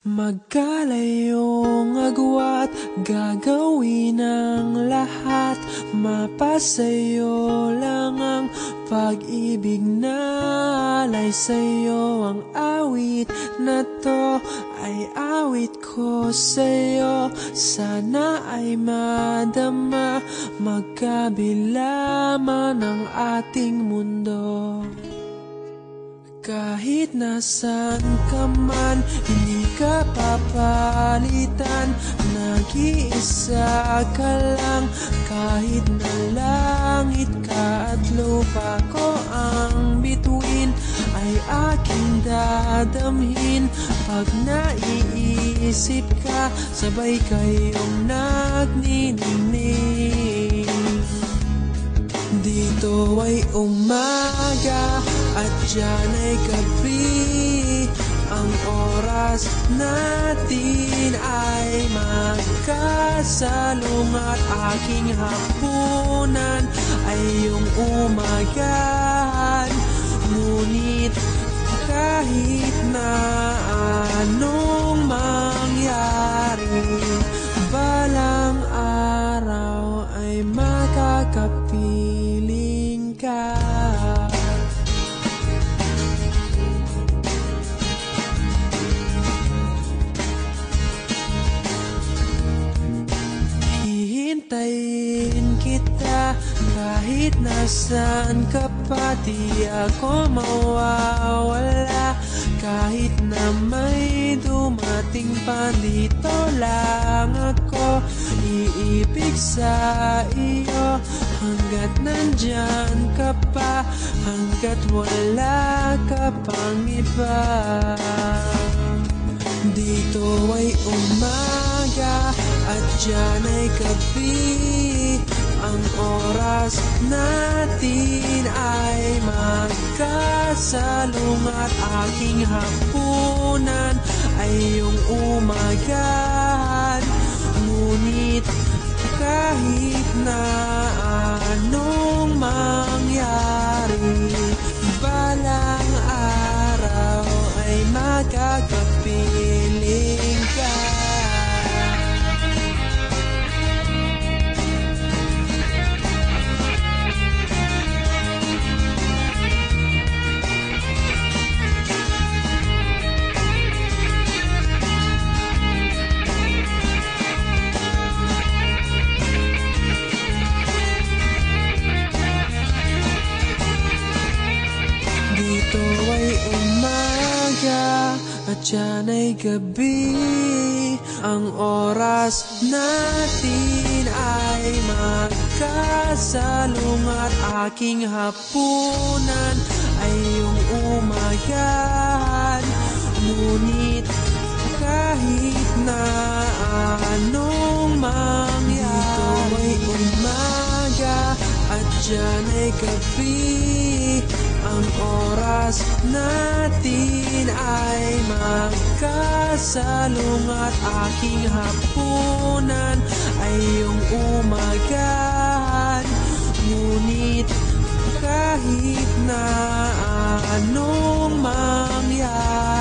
Magkalayong agwat, gagawin ang lahat. Mapasayo lang ang pag-ibig na alay sa'yo. Ang awit na to ay awit ko sa'yo. Sana ay madama, magkabila man ang ating mundo. Kahit nasaan ka man, hindi ka papalitan. Nag-iisa ka lang, kahit na langit ka at lupa ko ang bituin, ay aking dadamhin. Pag naiisip ka, sabay kayong nagniningning. Dito ay umaga at diyan ay gabi. Ang oras natin ay magkasalungat. Aking hapunan ay iyong umagahan. Ngunit kahit na anong mangyari, balang araw ay makakapiling ka. Hihintayin kita kahit nasaan ka pa. Di ako mawawala kahit na may dumating pa. Dito lang ako iibig sa iyo hanggat nandyan ka pa, hanggat wala ka pang iba. Dito ay umaga at diyan ay gabi. Ang oras natin ay magkasalungat. Aking hapunan ay iyong umagahan. Ngunit kahit na anong mangyari, balang araw ay makakapiling ka. Dito ay umaga at diyan ay gabi. Ang oras natin ay magkasalungat. Aking hapunan ay iyong umagahan. Ngunit kahit na anong mangyari, dito ay umaga at diyan ay gabi. Ang oras natin ay magkasalungat. Aking hapunan ay iyong umagahan. Ngunit kahit na anong mangyari,